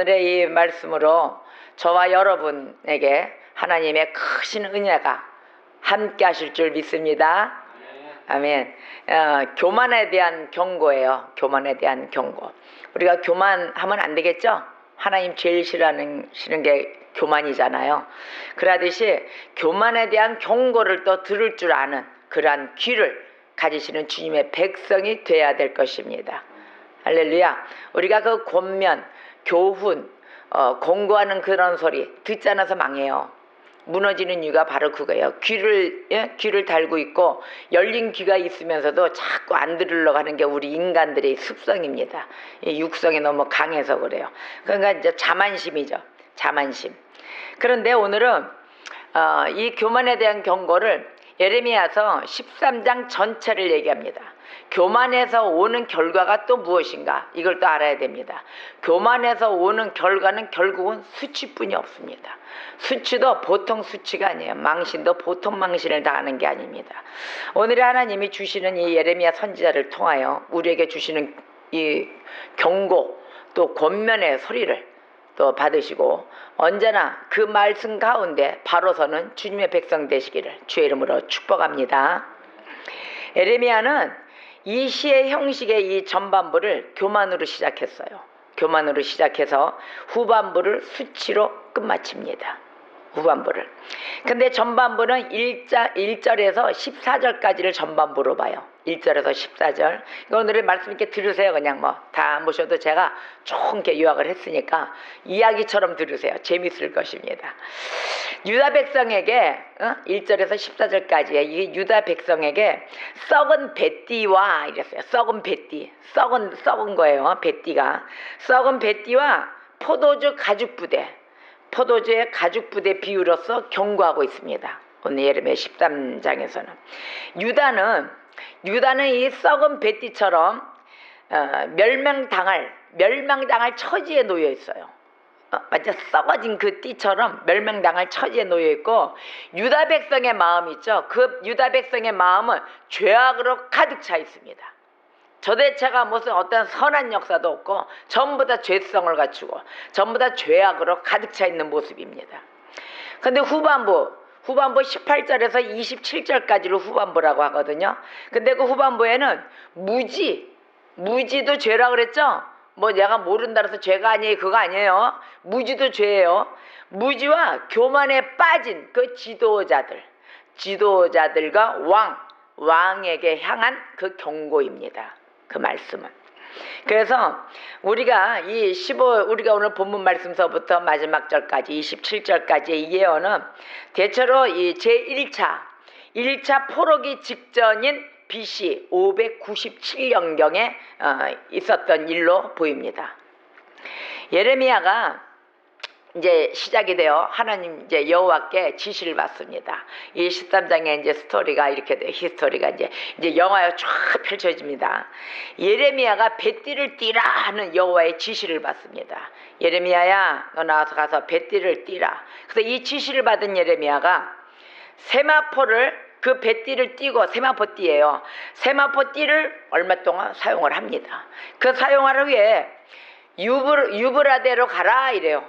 오늘의 이 말씀으로 저와 여러분에게 하나님의 크신 은혜가 함께 하실 줄 믿습니다. 아멘. 교만에 대한 경고예요. 교만에 대한 경고. 우리가 교만하면 안 되겠죠? 하나님 제일 싫어하는 게 교만이잖아요. 그러듯이 교만에 대한 경고를 또 들을 줄 아는 그러한 귀를 가지시는 주님의 백성이 돼야 될 것입니다. 할렐루야. 우리가 그 권면, 교훈, 공고하는 그런 소리 듣지 않아서 망해요. 무너지는 이유가 바로 그거예요. 귀를 달고 있고 열린 귀가 있으면서도 자꾸 안 들으려고 하는 게 우리 인간들의 습성입니다. 이 육성이 너무 강해서 그래요. 그러니까 이제 자만심이죠. 자만심. 그런데 오늘은 이 교만에 대한 경고를 예레미야서 13장 전체를 얘기합니다. 교만에서 오는 결과가 또 무엇인가? 이걸 또 알아야 됩니다. 교만에서 오는 결과는 결국은 수치뿐이 없습니다. 수치도 보통 수치가 아니에요. 망신도 보통 망신을 당하는 게 아닙니다. 오늘 하나님이 주시는 이 예레미야 선지자를 통하여 우리에게 주시는 이 경고 또 권면의 소리를 또 받으시고 언제나 그 말씀 가운데 바로 서는 주님의 백성 되시기를 주의 이름으로 축복합니다. 예레미야는 이 시의 형식의 이 전반부를 교만으로 시작했어요. 교만으로 시작해서 후반부를 수치로 끝마칩니다. 후반부를. 근데 전반부는 1절에서 14절까지를 전반부로 봐요. 1절에서 14절. 오늘의 말씀 이렇게 들으세요. 그냥 다 안 보셔도 제가 좋게 요약을 했으니까 이야기처럼 들으세요. 재밌을 것입니다. 유다 백성에게 1절에서 14절까지의 이 유다 백성에게 썩은 뱃띠와 이랬어요. 썩은 뱃띠. 썩은 거예요. 뱃띠가. 썩은 뱃띠와 포도주 가죽 부대. 포도주의 가죽 부대 비유로서 경고하고 있습니다. 오늘 예레미야 13장에서는 유다는 이 썩은 뱃띠처럼 멸망당할 처지에 놓여 있어요. 완전 썩어진 그 띠처럼 멸망당할 처지에 놓여 있고 유다 백성의 마음이 있죠. 그 유다 백성의 마음은 죄악으로 가득 차 있습니다. 도대체가 무슨 어떤 선한 역사도 없고 전부 다 죄성을 갖추고 전부 다 죄악으로 가득 차 있는 모습입니다. 근데 후반부 18절에서 27절까지를 후반부라고 하거든요. 근데 그 후반부에는 무지도 죄라 그랬죠? 내가 모른다 그래서 죄가 아니에요. 그거 아니에요. 무지도 죄예요. 무지와 교만에 빠진 그 지도자들과 왕에게 향한 그 경고입니다. 그 말씀은. 그래서 우리가 우리가 오늘 본문 말씀서부터 마지막 절까지 27절까지의 이 예언은 대체로 이 제1차 포로기 직전인 BC 597년경에 있었던 일로 보입니다. 예레미야가 이제 시작이 되어 하나님 이제 여호와께 지시를 받습니다. 이 13장의 이제 스토리가 이렇게 돼. 히스토리가 이제 영화에 쫙 펼쳐집니다. 예레미야가 뱃띠를 띠라 하는 여호와의 지시를 받습니다. 예레미야야, 너 나와서 가서 뱃띠를 띠라. 그래서 이 지시를 받은 예레미야가 세마포를 그 뱃띠를 띠고 세마포띠예요. 세마포띠를 얼마 동안 사용을 합니다. 그 사용하기 위해 유브라데로 가라 이래요.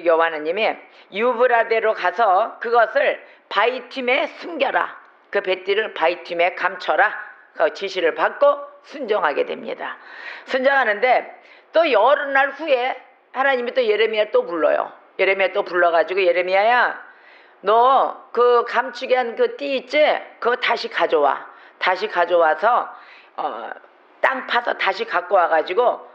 여호와 하나님이 유브라데로 가서 그것을 바위틈에 숨겨라. 그 뱃띠를 바위틈에 감춰라. 그 지시를 받고 순종하게 됩니다. 순종하는데 또 여러 날 후에 하나님이 또 예레미야 또 불러요. 예레미야 또 불러가지고 예레미야야, 너 그 감추게 한 그 띠 있지? 그거 다시 가져와. 다시 가져와서 땅 파서 다시 갖고 와가지고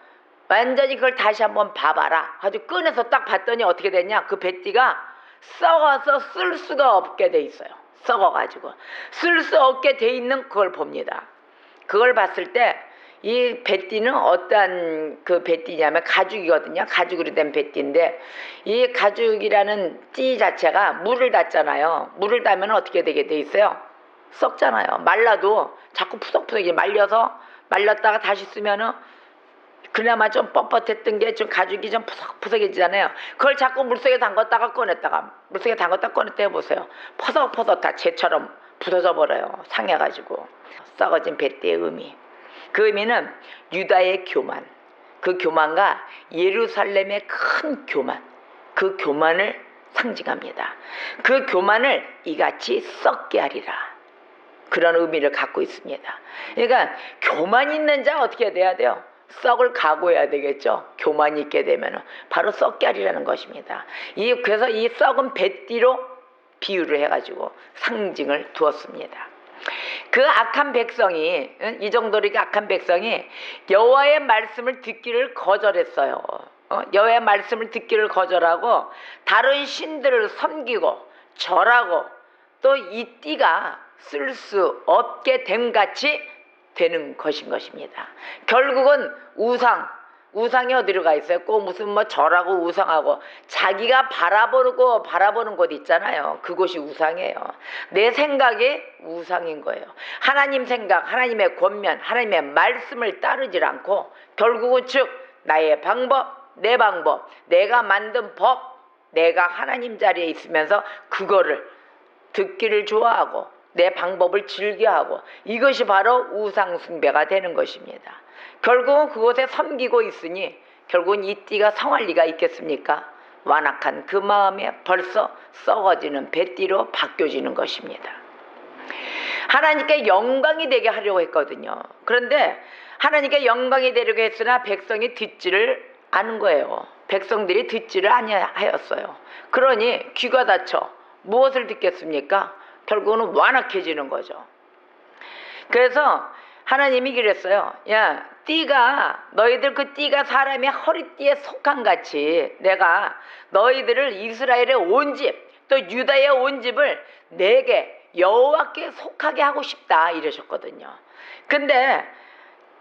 완전히 그걸 다시 한번 봐봐라. 아주 꺼내서 딱 봤더니 어떻게 됐냐? 그 뱃띠가 썩어서 쓸 수가 없게 돼 있어요. 썩어가지고 쓸 수 없게 돼 있는 그걸 봅니다. 그걸 봤을 때 이 뱃띠는 어떠한 그 뱃띠냐면 가죽이거든요. 가죽으로 된 뱃띠인데 이 가죽이라는 띠 자체가 물을 닿잖아요. 물을 닿으면 어떻게 되게 돼 있어요? 썩잖아요. 말라도 자꾸 푸석푸석이 말렸다가 다시 쓰면은 그나마 좀 뻣뻣했던 게 좀 가죽이 좀 푸석푸석해지잖아요. 그걸 자꾸 물속에 담갔다가 꺼냈다 해보세요. 퍼석퍼석 다 재처럼 부서져 버려요. 상해가지고. 썩어진 뱃띠의 의미. 그 의미는 유다의 교만, 그 교만과 예루살렘의 큰 교만, 그 교만을 상징합니다. 그 교만을 이같이 썩게 하리라. 그런 의미를 갖고 있습니다. 그러니까 교만 있는 자 어떻게 돼야 돼요? 썩을 각오해야 되겠죠. 교만이 있게 되면 바로 썩게 하리라는 것입니다. 그래서 이 썩은 뱃띠로 비유를 해가지고 상징을 두었습니다. 그 악한 백성이, 이 정도로 악한 백성이 여호와의 말씀을 듣기를 거절했어요. 여호와의 말씀을 듣기를 거절하고 다른 신들을 섬기고 절하고 또 이 띠가 쓸 수 없게 됨같이 되는 것입니다. 결국은 우상이 어디로 가 있어요? 꼭 무슨 뭐 절하고 우상하고 자기가 바라보는 곳 있잖아요. 그곳이 우상이에요. 내 생각이 우상인 거예요. 하나님 생각, 하나님의 권면, 하나님의 말씀을 따르질 않고 결국은 즉 나의 방법, 내 방법, 내가 만든 법, 내가 하나님 자리에 있으면서 그거를 듣기를 좋아하고 내 방법을 즐겨하고 이것이 바로 우상 숭배가 되는 것입니다. 결국은 그곳에 섬기고 있으니 결국은 이 띠가 성할 리가 있겠습니까? 완악한 그 마음에 벌써 썩어지는 뱃띠로 바뀌어지는 것입니다. 하나님께 영광이 되게 하려고 했거든요. 그런데 하나님께 영광이 되려고 했으나 백성이 듣지를 않은 거예요. 백성들이 듣지를 아니하였어요. 그러니 귀가 닫혀 무엇을 듣겠습니까? 결국은 완악해지는 거죠. 그래서 하나님이 그랬어요. 야, 띠가 너희들 그 띠가 사람의 허리띠에 속한 같이 내가 너희들을 이스라엘의 온 집 또 유다의 온 집을 내게 여호와께 속하게 하고 싶다 이러셨거든요. 근데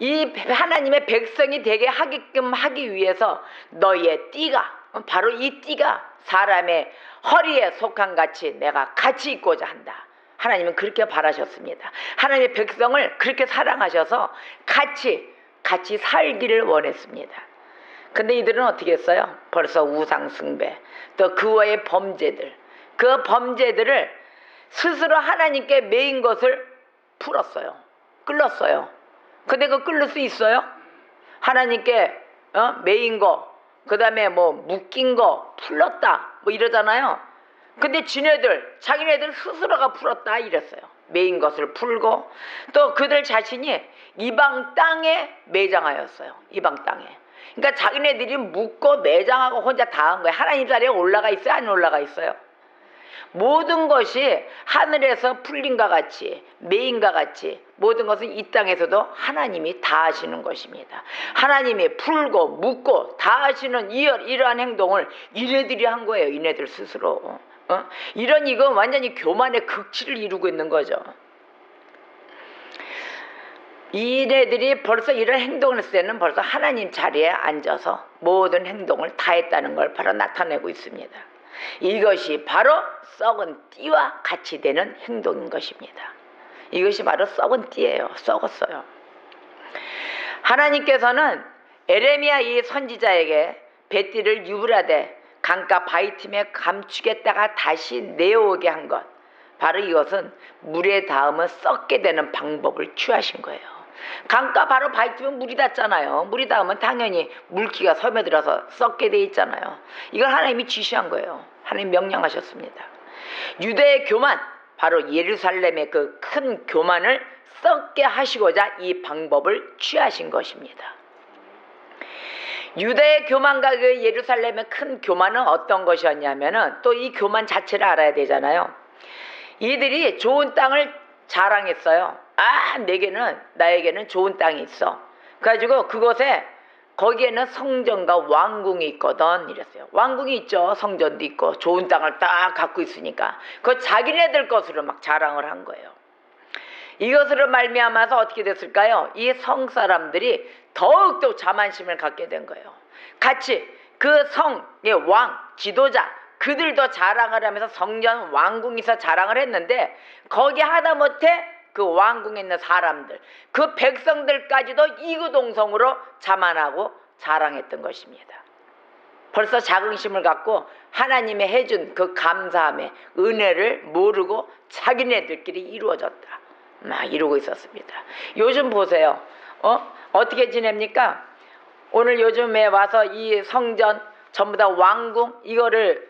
이 하나님의 백성이 되게 하게끔 하기 위해서 너희의 띠가 바로 이 띠가 사람의 허리에 속한 같이 내가 같이 있고자 한다. 하나님은 그렇게 바라셨습니다. 하나님의 백성을 그렇게 사랑하셔서 같이 살기를 원했습니다. 근데 이들은 어떻게 했어요? 벌써 우상 숭배, 또 그와의 범죄들, 그 범죄들을 스스로 하나님께 매인 것을 풀었어요. 끌렀어요. 근데 그 끌릴 수 있어요? 하나님께 매인 거, 그 다음에 뭐 묶인 거 풀렀다 뭐 이러잖아요. 근데 자기네들 스스로가 풀었다 이랬어요. 매인 것을 풀고 또 그들 자신이 이방 땅에 매장하였어요. 이방 땅에. 그러니까 자기네들이 묶고 매장하고 혼자 다 한 거예요. 하나님 자리에 올라가 있어요? 안 올라가 있어요? 모든 것이 하늘에서 풀린과 같이 매인과 같이 모든 것은 이 땅에서도 하나님이 다 하시는 것입니다. 하나님이 풀고 묶고 다 하시는 이러한 행동을 이네들이 한 거예요. 이네들 스스로. 이건 완전히 교만의 극치를 이루고 있는 거죠. 이네들이 벌써 이런 행동을 했을 때는 벌써 하나님 자리에 앉아서 모든 행동을 다 했다는 걸 바로 나타내고 있습니다. 이것이 바로 썩은 띠와 같이 되는 행동인 것입니다. 이것이 바로 썩은 띠예요. 썩었어요. 하나님께서는 에레미야 이 선지자에게 뱃띠를 유브라데 강가 바위 틈에 감추겠다가 다시 내어오게 한 것, 바로 이것은 물에 닿으면 썩게 되는 방법을 취하신 거예요. 강가 바로 바위 틈에 물이 닿잖아요. 물이 닿으면 당연히 물기가 스며들어서 썩게 돼 있잖아요. 이걸 하나님이 지시한 거예요. 하나님 명령하셨습니다. 유대의 교만, 바로 예루살렘의 그 큰 교만을 썩게 하시고자 이 방법을 취하신 것입니다. 유대의 교만과 그 예루살렘의 큰 교만은 어떤 것이었냐면은 또 이 교만 자체를 알아야 되잖아요. 이들이 좋은 땅을 자랑했어요. 나에게는 좋은 땅이 있어. 그래가지고 거기에는 성전과 왕궁이 있거든 이랬어요. 왕궁이 있죠. 성전도 있고 좋은 땅을 딱 갖고 있으니까 그 자기네들 것으로 막 자랑을 한 거예요. 이것으로 말미암아서 어떻게 됐을까요? 이 성사람들이 더욱더 자만심을 갖게 된 거예요. 같이 그 성의 왕, 지도자 그들도 자랑을 하면서 성전 왕궁에서 자랑을 했는데 거기 하다못해 그 왕궁에 있는 사람들, 그 백성들까지도 이구동성으로 자만하고 자랑했던 것입니다. 벌써 자긍심을 갖고 하나님의 해준 그 감사함의 은혜를 모르고 자기네들끼리 이루어졌다. 막 이러고 있었습니다. 요즘 보세요. 어떻게 지냅니까? 오늘 요즘에 와서 이 성전 전부 다 왕궁 이거를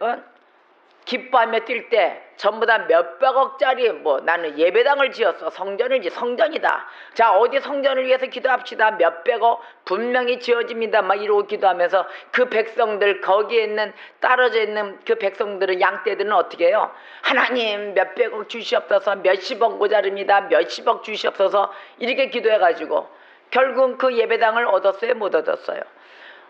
기뻐하며 뛸 때 전부 다 몇백억짜리 뭐 나는 예배당을 지었어. 성전을 성전이다. 자, 어디 성전을 위해서 기도합시다. 몇백억 분명히 지어집니다. 막 이러고 기도하면서 그 백성들 거기에 있는 떨어져 있는 그 백성들은 양떼들은 어떻게 해요? 하나님 몇백억 주시옵소서, 몇십억 모자릅니다. 몇십억 주시옵소서 이렇게 기도해가지고 결국 그 예배당을 얻었어요? 못 얻었어요?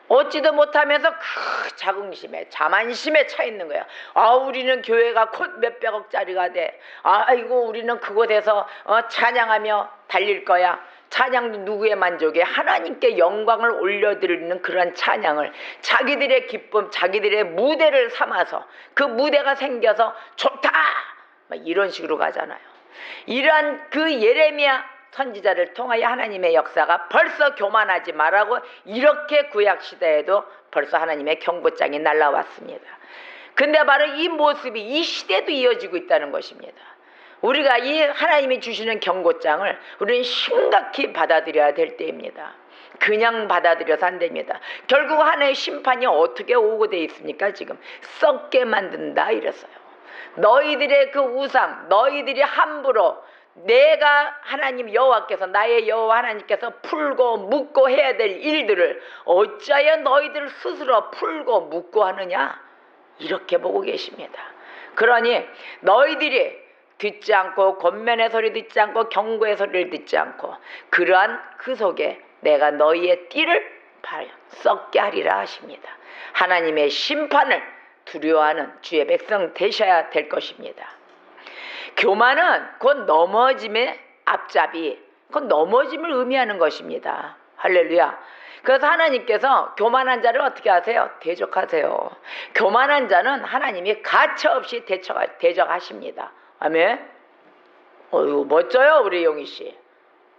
얻지도 못하면서 그 자긍심에 자만심에 차 있는 거야. 아, 우리는 교회가 곧 몇백억짜리가 돼. 아이고, 우리는 그곳에서 찬양하며 달릴 거야. 찬양도 누구의 만족에? 하나님께 영광을 올려드리는 그런 찬양을 자기들의 기쁨, 자기들의 무대를 삼아서 그 무대가 생겨서 좋다 막 이런 식으로 가잖아요. 이러한 그 예레미야 선지자를 통하여 하나님의 역사가 벌써 교만하지 말라고 이렇게 구약시대에도 벌써 하나님의 경고장이 날라왔습니다. 근데 바로 이 모습이 이 시대도 이어지고 있다는 것입니다. 우리가 이 하나님이 주시는 경고장을 우리는 심각히 받아들여야 될 때입니다. 그냥 받아들여서 안 됩니다. 결국 하나님의 심판이 어떻게 오고 돼 있습니까? 지금 썩게 만든다 이랬어요. 너희들의 그 우상, 너희들이 함부로 내가 하나님 여호와께서 나의 여호와 하나님께서 풀고 묶고 해야 될 일들을 어찌하여 너희들 스스로 풀고 묶고 하느냐 이렇게 보고 계십니다. 그러니 너희들이 듣지 않고 권면의 소리 듣지 않고 경고의 소리를 듣지 않고 그러한 그 속에 내가 너희의 띠를 썩게 하리라 하십니다. 하나님의 심판을 두려워하는 주의 백성 되셔야 될 것입니다. 교만은 곧 넘어짐의 앞잡이, 곧 넘어짐을 의미하는 것입니다. 할렐루야. 그래서 하나님께서 교만한 자를 어떻게 하세요? 대적하세요. 교만한 자는 하나님이 가차없이 대적하십니다. 아멘. 어유 멋져요 우리 용희씨.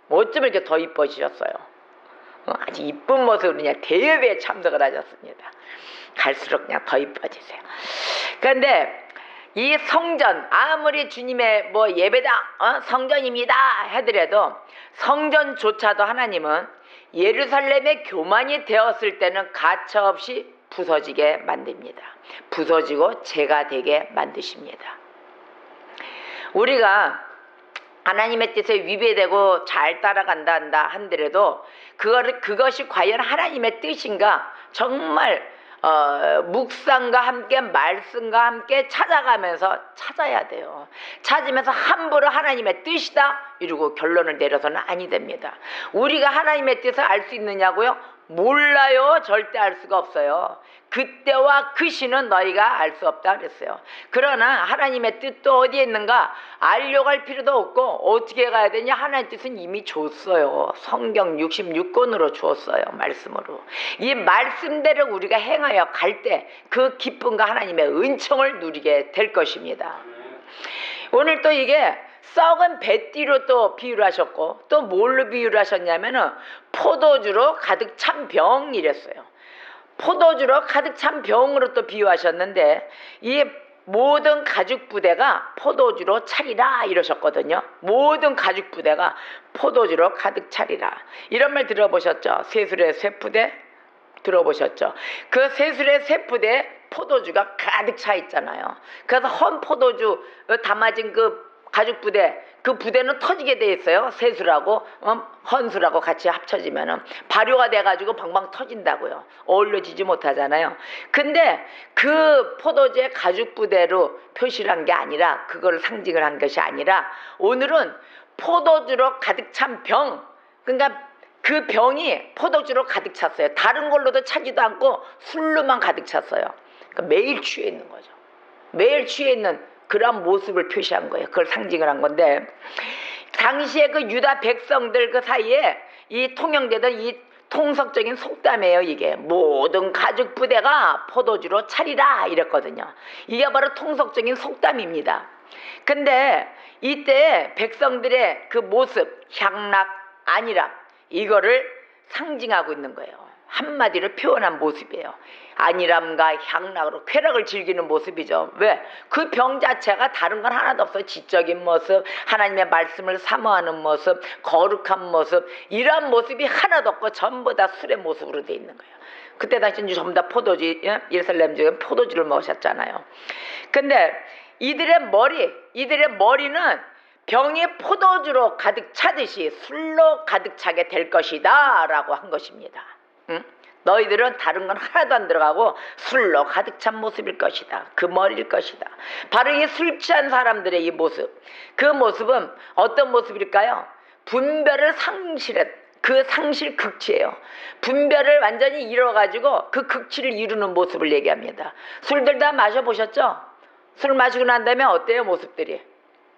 어쩜 이렇게 더 이뻐지셨어요? 아주 이쁜 모습으로 그냥 대회에 참석을 하셨습니다. 갈수록 그냥 더 이뻐지세요. 그런데 이 성전 아무리 주님의 뭐 예배당 성전입니다 하더라도 성전조차도 하나님은 예루살렘의 교만이 되었을 때는 가차없이 부서지게 만듭니다. 부서지고 재가 되게 만드십니다. 우리가 하나님의 뜻에 위배되고 잘 따라간다 한더라도 그것이 과연 하나님의 뜻인가 정말 묵상과 함께 말씀과 함께 찾아가면서 찾아야 돼요. 찾으면서 함부로 하나님의 뜻이다 이러고 결론을 내려서는 아니 됩니다. 우리가 하나님의 뜻을 알 수 있느냐고요? 몰라요. 절대 알 수가 없어요. 그때와 그 시는 너희가 알 수 없다 그랬어요. 그러나 하나님의 뜻도 어디에 있는가 알려고 할 필요도 없고 어떻게 가야 되냐 하나님의 뜻은 이미 줬어요. 성경 66권으로 주었어요. 말씀으로. 이 말씀대로 우리가 행하여 갈 때 그 기쁨과 하나님의 은총을 누리게 될 것입니다. 오늘 또 이게 썩은 배띠로 또 비유를 하셨고 또 뭘로 비유를 하셨냐면은 포도주로 가득 찬 병 이랬어요. 포도주로 가득 찬 병으로 또 비유하셨는데 이 모든 가죽 부대가 포도주로 차리라 이러셨거든요. 모든 가죽 부대가 포도주로 가득 차리라. 이런 말 들어보셨죠? 세술의 쇠푸대 들어보셨죠? 그 세술의 쇠푸대에 포도주가 가득 차 있잖아요. 그래서 헌 포도주 담아진 그 가죽 부대, 그 부대는 터지게 돼 있어요. 세술하고 헌술하고 같이 합쳐지면은 발효가 돼가지고 방방 터진다고요. 어울려지지 못하잖아요. 근데 그 포도주의 가죽 부대로 표시를 한 게 아니라 그걸 상징을 한 것이 아니라 오늘은 포도주로 가득 찬 병, 그러니까 그 병이 포도주로 가득 찼어요. 다른 걸로도 차지도 않고 술로만 가득 찼어요. 그러니까 매일 취해 있는 거죠. 매일 취해 있는 그런 모습을 표시한 거예요. 그걸 상징을 한 건데 당시에 그 유다 백성들 그 사이에 이 통용되던 이 통속적인 속담이에요. 이게 모든 가죽 부대가 포도주로 차리라 이랬거든요. 이게 바로 통속적인 속담입니다. 근데 이때 백성들의 그 모습 향락 안일함 이거를 상징하고 있는 거예요. 한마디로 표현한 모습이에요. 안일함과 향락으로 쾌락을 즐기는 모습이죠. 왜? 그 병 자체가 다른 건 하나도 없어요. 지적인 모습, 하나님의 말씀을 사모하는 모습, 거룩한 모습, 이런 모습이 하나도 없고 전부 다 술의 모습으로 돼 있는 거예요. 그때 당시 전부 다 포도주, 예루살렘 지금 포도주를 먹으셨잖아요. 근데 이들의 머리는 병이 포도주로 가득 차듯이 술로 가득 차게 될 것이다 라고 한 것입니다. 응? 너희들은 다른 건 하나도 안 들어가고 술로 가득 찬 모습일 것이다. 그 머리일 것이다. 바로 이 술 취한 사람들의 이 모습, 그 모습은 어떤 모습일까요? 분별을 그 상실 극치예요. 분별을 완전히 잃어가지고 그 극치를 이루는 모습을 얘기합니다. 술들 다 마셔보셨죠? 술 마시고 난 다음에 어때요, 모습들이?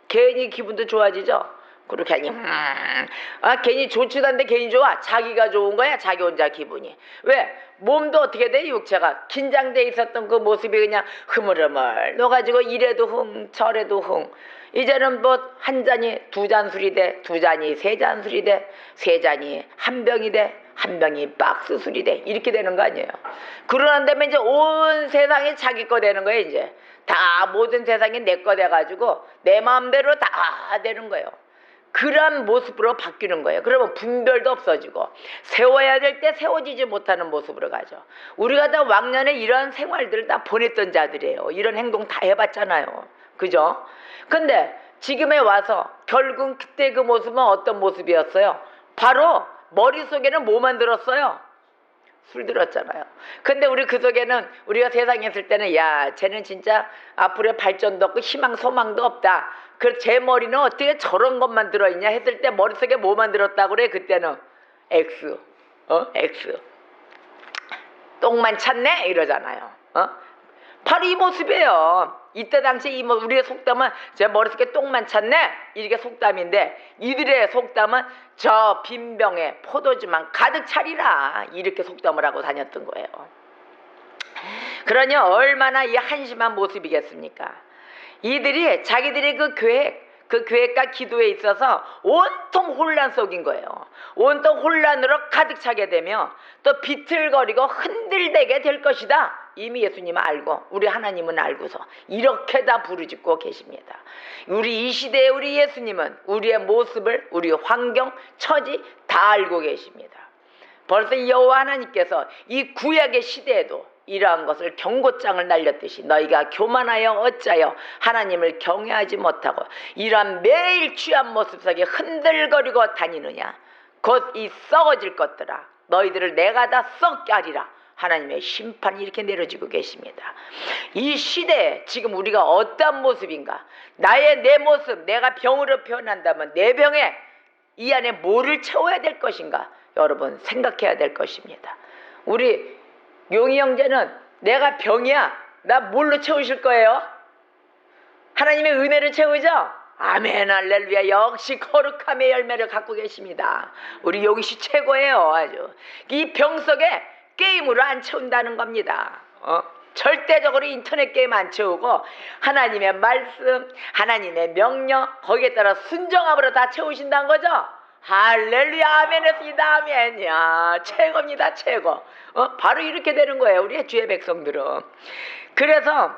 괜히 기분도 좋아지죠? 그리고 괜히 좋지도 않은데 괜히 좋아. 자기가 좋은 거야, 자기 혼자 기분이. 왜? 몸도 어떻게 돼? 육체가 긴장돼 있었던 그 모습이 그냥 흐물흐물 녹아지고 이래도 흥 저래도 흥. 이제는 뭐 한 잔이 두 잔 술이 돼, 두 잔이 세 잔 술이 돼, 세 잔이 한 병이 돼, 한 병이 박스 술이 돼, 이렇게 되는 거 아니에요. 그러는 다음에 이제 온 세상이 자기 거 되는 거예요. 이제 다 모든 세상이 내 거 돼가지고 내 마음대로 다 되는 거예요. 그런 모습으로 바뀌는 거예요. 그러면 분별도 없어지고 세워야 될 때 세워지지 못하는 모습으로 가죠. 우리가 다 왕년에 이런 생활들을 다 보냈던 자들이에요. 이런 행동 다 해봤잖아요. 그죠? 근데 지금에 와서 결국 그때 그 모습은 어떤 모습이었어요? 바로 머릿속에는 뭐만 들었어요? 술 들었잖아요. 근데 우리 그 속에는 우리가 세상에 있을 때는 야, 쟤는 진짜 앞으로의 발전도 없고 희망 소망도 없다. 그 제 머리는 어떻게 저런 것만 들어있냐 했을 때 머릿속에 뭐만 들었다고 그래? 그때는 X. X. 똥만 찼네? 이러잖아요. 바로 이 모습이에요. 이때 당시 우리의 속담은 제 머릿속에 똥만 찼네? 이게 속담인데 이들의 속담은 저 빈병에 포도주만 가득 차리라. 이렇게 속담을 하고 다녔던 거예요. 그러니 얼마나 이 한심한 모습이겠습니까? 이들이 자기들의 그 계획과 기도에 있어서 온통 혼란 속인 거예요. 온통 혼란으로 가득 차게 되며 또 비틀거리고 흔들대게 될 것이다. 이미 예수님은 알고 우리 하나님은 알고서 이렇게 다 부르짖고 계십니다. 우리 이 시대의 우리 예수님은 우리의 모습을, 우리 환경, 처지 다 알고 계십니다. 벌써 여호와 하나님께서 이 구약의 시대에도 이러한 것을 경고장을 날렸듯이 너희가 교만하여 어찌하여 하나님을 경외하지 못하고 이러한 매일 취한 모습 속에 흔들거리고 다니느냐. 곧 이 썩어질 것들아 너희들을 내가 다 썩게 하리라. 하나님의 심판이 이렇게 내려지고 계십니다. 이 시대에 지금 우리가 어떤 모습인가? 내 모습, 내가 병으로 표현한다면 내 병에 이 안에 뭐를 채워야 될 것인가? 여러분 생각해야 될 것입니다. 우리 용희 형제는 내가 병이야. 나 뭘로 채우실 거예요? 하나님의 은혜를 채우죠? 아멘 할렐루야. 역시 거룩함의 열매를 갖고 계십니다. 우리 용희 씨 최고예요. 아주 이 병 속에 게임으로 안 채운다는 겁니다. 절대적으로 인터넷 게임 안 채우고 하나님의 말씀, 하나님의 명령 거기에 따라 순종함으로 다 채우신다는 거죠. 할렐루야 아멘 했습니다. 아멘. 야 최고입니다. 최고. 바로 이렇게 되는 거예요. 우리의 주의 백성들은. 그래서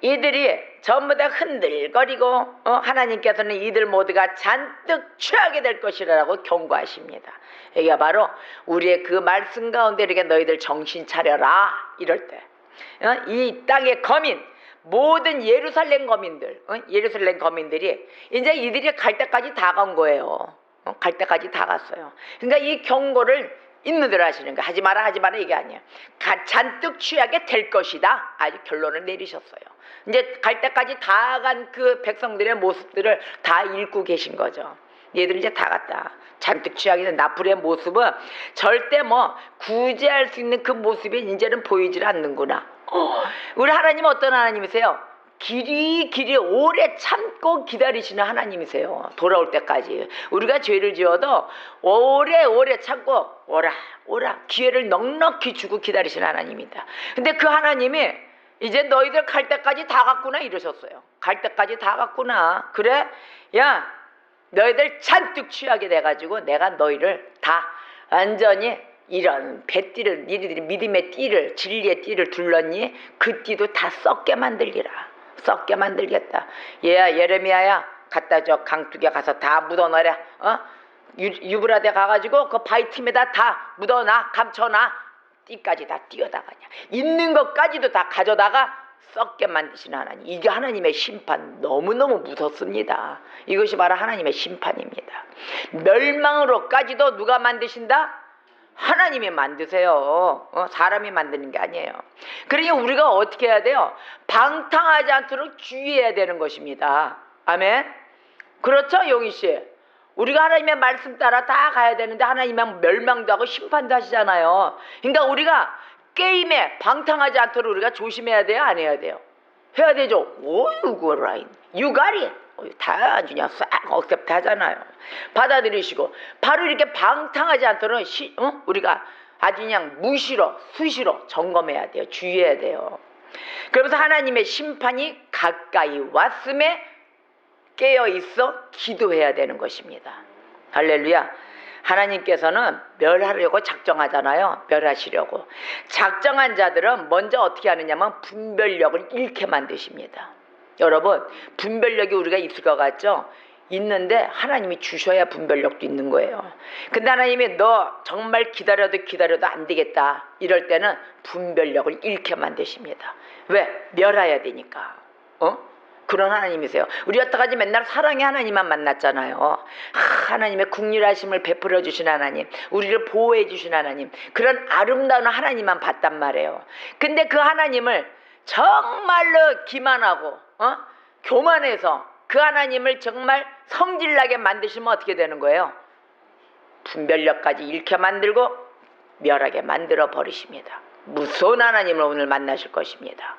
이들이 전부 다 흔들거리고 하나님께서는 이들 모두가 잔뜩 취하게 될 것이라고 경고하십니다. 이게 바로 우리의 그 말씀 가운데 이렇게 너희들 정신 차려라 이럴 때 이 땅의 거민 모든 예루살렘 거민들이 이제 이들이 갈 때까지 다 간 거예요. 갈 때까지 다 갔어요. 그러니까 이 경고를 인느들 하시는 거 하지 마라 이게 아니에요. 잔뜩 취하게 될 것이다. 아주 결론을 내리셨어요. 이제 갈 때까지 다 간 그 백성들의 모습들을 다 읽고 계신 거죠. 얘들 이제 다 갔다. 잔뜩 취하게 된 나풀의 모습은 절대 구제할 수 있는 그 모습이 이제는 보이질 않는구나. 우리 하나님은 어떤 하나님이세요? 길이 오래 참고 기다리시는 하나님이세요. 돌아올 때까지. 우리가 죄를 지어도 오래 참고 오라 기회를 넉넉히 주고 기다리시는 하나님이다. 근데 그 하나님이 이제 너희들 갈 때까지 다 갔구나 이러셨어요. 갈 때까지 다 갔구나. 그래? 야 너희들 잔뜩 취하게 돼가지고 내가 너희를 다 완전히 이런 배띠를 니들이 믿음의 띠를 진리의 띠를 둘렀니? 그 띠도 다 썩게 만들기라. 썩게 만들겠다. 얘야 예레미야야 갖다 줘. 강둑에 가서 다 묻어넣으라. 유브라데 가가지고 그 바위 틈에다 다 묻어놔. 감춰놔. 띠까지 다 띄어다가냐. 있는 것까지도 다 가져다가 썩게 만드시는 하나님. 이게 하나님의 심판. 너무너무 무섭습니다. 이것이 바로 하나님의 심판입니다. 멸망으로까지도 누가 만드신다? 하나님이 만드세요. 사람이 만드는 게 아니에요. 그러니 우리가 어떻게 해야 돼요? 방탕하지 않도록 주의해야 되는 것입니다. 아멘. 그렇죠, 용희씨? 우리가 하나님의 말씀 따라 다 가야 되는데 하나님은 멸망도 하고 심판도 하시잖아요. 그러니까 우리가 게임에 방탕하지 않도록 우리가 조심해야 돼요? 안 해야 돼요? 해야 되죠. 오유 라인 유가리 다 그냥 싹 억셉트 하잖아요. 받아들이시고 바로 이렇게 방탕하지 않도록 우리가 아주 그냥 무시로 수시로 점검해야 돼요. 주의해야 돼요. 그러면서 하나님의 심판이 가까이 왔음에 깨어있어 기도해야 되는 것입니다. 할렐루야. 하나님께서는 멸하려고 작정하잖아요. 멸하시려고. 작정한 자들은 먼저 어떻게 하느냐면 분별력을 잃게 만드십니다. 여러분, 분별력이 우리가 있을 것 같죠? 있는데 하나님이 주셔야 분별력도 있는 거예요. 근데 하나님이 너 정말 기다려도 안 되겠다 이럴 때는 분별력을 잃게 만드십니다. 왜? 멸해야 되니까. 그런 하나님이세요. 우리 여태까지 맨날 사랑의 하나님만 만났잖아요. 하나님의 국률하심을 베풀어 주신 하나님, 우리를 보호해 주신 하나님, 그런 아름다운 하나님만 봤단 말이에요. 근데 그 하나님을 정말로 기만하고 교만해서 그 하나님을 정말 성질나게 만드시면 어떻게 되는 거예요? 분별력까지 잃게 만들고 멸하게 만들어 버리십니다. 무서운 하나님을 오늘 만나실 것입니다.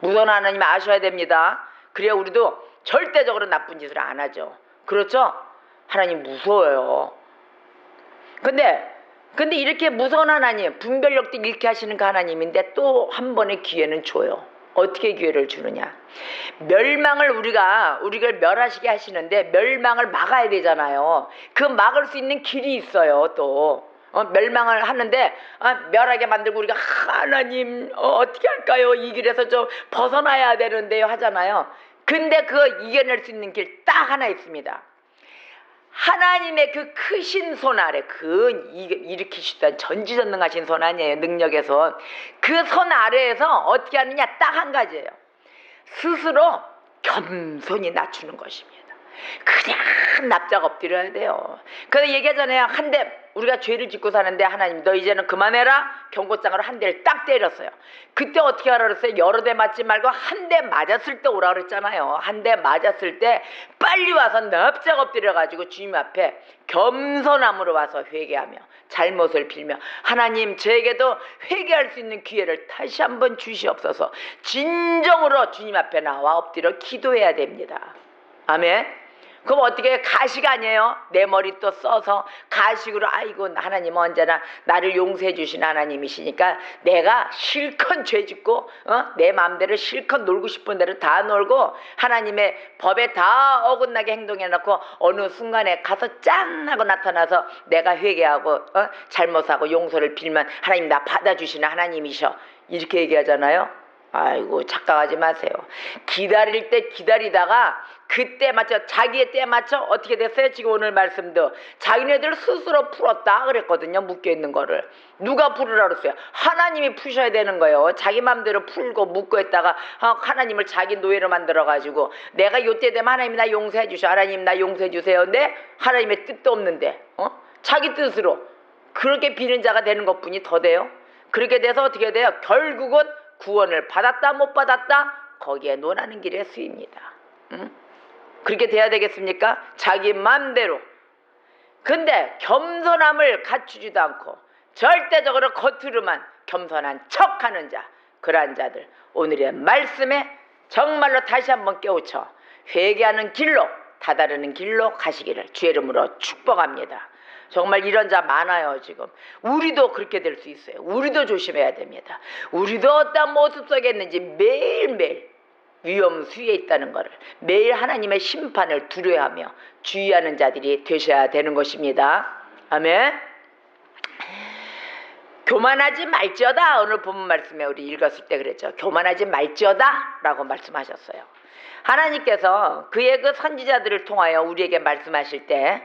무서운 하나님 아셔야 됩니다. 그래야 우리도 절대적으로 나쁜 짓을 안 하죠. 그렇죠? 하나님 무서워요. 근데 이렇게 무서운 하나님, 분별력도 잃게 하시는 그 하나님인데 또 한 번의 기회는 줘요. 어떻게 기회를 주느냐? 멸망을 우리를 멸하시게 하시는데 멸망을 막아야 되잖아요. 그 막을 수 있는 길이 있어요. 또 멸망을 하는데 멸하게 만들고 우리가 하나님 어떻게 할까요? 이 길에서 좀 벗어나야 되는데요 하잖아요. 근데 그거 이겨낼 수 있는 길 딱 하나 있습니다. 하나님의 그 크신 손 아래, 일으키시던 전지전능하신 손 아니에요. 능력의 손. 그 손 아래에서 어떻게 하느냐 딱 한 가지예요. 스스로 겸손히 낮추는 것입니다. 그냥 납작 엎드려야 돼요. 그래서 얘기하잖아요. 한 대 우리가 죄를 짓고 사는데 하나님 너 이제는 그만해라. 경고장으로 한 대를 딱 때렸어요. 그때 어떻게 하라 그랬어요? 여러 대 맞지 말고 한 대 맞았을 때 오라 그랬잖아요. 한 대 맞았을 때 빨리 와서 납작 엎드려가지고 주님 앞에 겸손함으로 와서 회개하며 잘못을 빌며 하나님 저에게도 회개할 수 있는 기회를 다시 한번 주시옵소서. 진정으로 주님 앞에 나와 엎드려 기도해야 됩니다. 아멘. 그럼 어떻게 가시가 아니에요? 내 머리 또 써서 가식으로 아이고 하나님 언제나 나를 용서해 주신 하나님이시니까 내가 실컷 죄 짓고 내 마음대로 실컷 놀고 싶은 대로 다 놀고 하나님의 법에 다 어긋나게 행동해놓고 어느 순간에 가서 짠 하고 나타나서 내가 회개하고 잘못하고 용서를 빌면 하나님 나 받아주시는 하나님이셔 이렇게 얘기하잖아요. 아이고 착각하지 마세요. 기다릴 때 기다리다가 그때 맞춰 자기의 때에 맞춰 어떻게 됐어요? 지금 오늘 말씀도 자기네들 스스로 풀었다 그랬거든요. 묶여있는 거를 누가 풀으라 그랬어요? 하나님이 푸셔야 되는 거예요. 자기 맘대로 풀고 묶고 있다가 하나님을 자기 노예로 만들어가지고 내가 요때 되면 하나님 나 용서해 주셔. 하나님 나 용서해 주세요. 근데 하나님의 뜻도 없는데 자기 뜻으로 그렇게 비는 자가 되는 것뿐이 더 돼요. 그렇게 돼서 어떻게 돼요? 결국은 구원을 받았다 못 받았다 거기에 논하는 길에 쓰입니다. 그렇게 돼야 되겠습니까? 자기 맘대로. 근데 겸손함을 갖추지도 않고 절대적으로 겉으로만 겸손한 척하는 자, 그러한 자들 오늘의 말씀에 정말로 다시 한번 깨우쳐 회개하는 길로 다다르는 길로 가시기를 주의 이름으로 축복합니다. 정말 이런 자 많아요. 지금 우리도 그렇게 될 수 있어요. 우리도 조심해야 됩니다. 우리도 어떤 모습 속에 있는지 매일매일 위험 수위에 있다는 것을 매일 하나님의 심판을 두려워하며 주의하는 자들이 되셔야 되는 것입니다. 아멘. 교만하지 말지어다. 오늘 본문 말씀에 우리 읽었을 때 그랬죠. 교만하지 말지어다 라고 말씀하셨어요. 하나님께서 그의 그 선지자들을 통하여 우리에게 말씀하실 때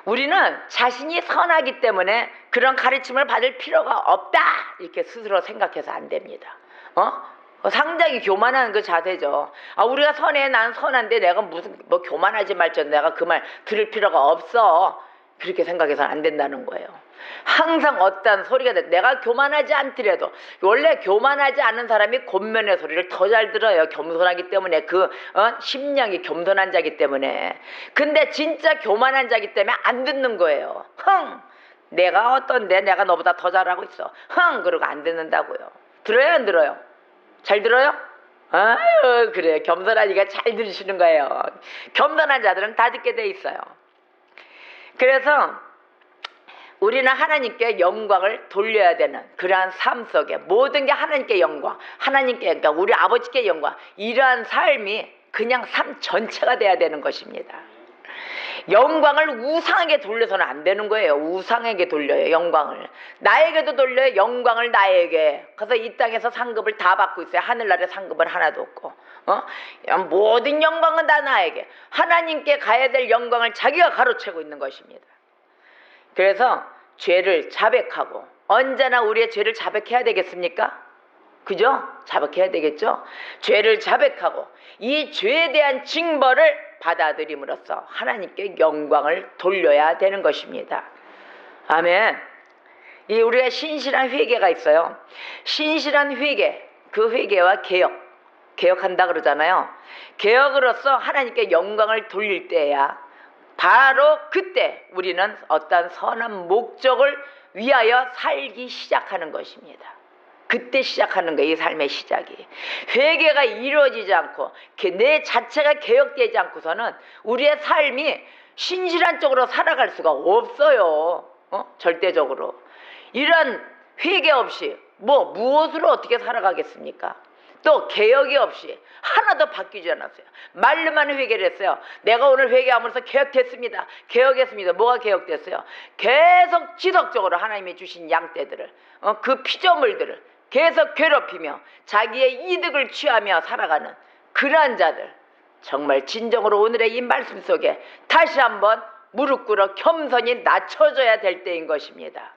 우리는 자신이 선하기 때문에 그런 가르침을 받을 필요가 없다 이렇게 스스로 생각해서 안 됩니다. 상당히 교만한 그 자세죠. 우리가 선해, 난 선한데 내가 무슨 뭐 교만하지 말죠. 내가 그 말 들을 필요가 없어. 그렇게 생각해서는 안 된다는 거예요. 항상 어떤 소리가 돼. 내가 교만하지 않더라도 원래 교만하지 않은 사람이 권면의 소리를 더 잘 들어요. 겸손하기 때문에 심령이 겸손한 자기 때문에. 근데 진짜 교만한 자기 때문에 안 듣는 거예요. 내가 어떤데 내가 너보다 더 잘하고 있어. 그러고 안 듣는다고요. 들어요 안 들어요? 잘 들어요? 아유 그래요. 겸손하니까 잘 들으시는 거예요. 겸손한 자들은 다 듣게 돼 있어요. 그래서 우리는 하나님께 영광을 돌려야 되는 그러한 삶 속에 모든 게 하나님께 영광, 하나님께 그러니까 우리 아버지께 영광, 이러한 삶이 그냥 삶 전체가 돼야 되는 것입니다. 영광을 우상에게 돌려서는 안 되는 거예요. 우상에게 돌려요. 영광을 나에게도 돌려요. 영광을 나에게. 그래서 이 땅에서 상급을 다 받고 있어요. 하늘나라에 상급은 하나도 없고 모든 영광은 다 나에게. 하나님께 가야 될 영광을 자기가 가로채고 있는 것입니다. 그래서 죄를 자백하고, 언제나 우리의 죄를 자백해야 되겠습니까? 그죠? 자백해야 되겠죠? 죄를 자백하고 이 죄에 대한 징벌을 받아들임으로써 하나님께 영광을 돌려야 되는 것입니다. 아멘. 우리가 신실한 회개가 있어요. 신실한 회개, 그 회개와 개혁한다 그러잖아요. 개혁으로써 하나님께 영광을 돌릴 때야 바로 그때 우리는 어떤 선한 목적을 위하여 살기 시작하는 것입니다. 그때 시작하는 거예요. 이 삶의 시작이. 회개가 이루어지지 않고 내 자체가 개혁되지 않고서는 우리의 삶이 신실한 쪽으로 살아갈 수가 없어요. 절대적으로. 이런 회개 없이 무엇으로 어떻게 살아가겠습니까? 또 개혁이 없이 하나도 바뀌지 않았어요. 말로만 회개를 했어요. 내가 오늘 회개함으로써 개혁됐습니다. 개혁했습니다. 뭐가 개혁됐어요? 계속 지속적으로 하나님이 주신 양떼들을 그 피조물들을 계속 괴롭히며 자기의 이득을 취하며 살아가는 그러한 자들, 정말 진정으로 오늘의 이 말씀 속에 다시 한번 무릎 꿇어 겸손히 낮춰져야 될 때인 것입니다.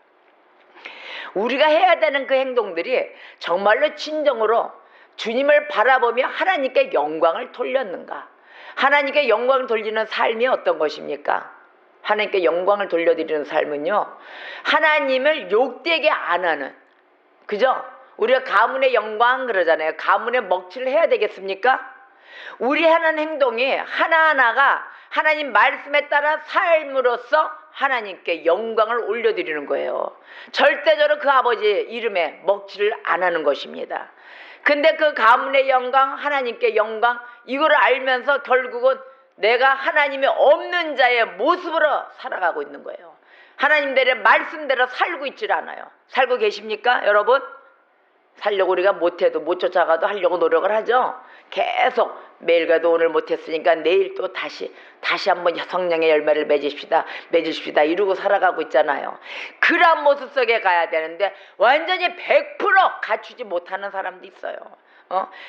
우리가 해야 되는 그 행동들이 정말로 진정으로 주님을 바라보며 하나님께 영광을 돌렸는가? 하나님께 영광을 돌리는 삶이 어떤 것입니까? 하나님께 영광을 돌려드리는 삶은요, 하나님을 욕되게 안 하는, 그죠? 우리가 가문의 영광 그러잖아요. 가문의 먹칠을 해야 되겠습니까? 우리 하는 행동이 하나하나가 하나님 말씀에 따라 삶으로써 하나님께 영광을 올려드리는 거예요. 절대적으로 그 아버지 이름에 먹칠을 안 하는 것입니다. 근데 그 가문의 영광, 하나님께 영광, 이거를 알면서 결국은 내가 하나님이 없는 자의 모습으로 살아가고 있는 거예요. 하나님들의 말씀대로 살고 있질 않아요. 살고 계십니까 여러분? 살려고 우리가 못해도 못 쫓아가도 하려고 노력을 하죠. 계속 매일 가도 오늘 못했으니까 내일 또 다시 한번 성령의 열매를 맺으십시다 이러고 살아가고 있잖아요. 그런 모습 속에 가야 되는데 완전히 100% 갖추지 못하는 사람도 있어요.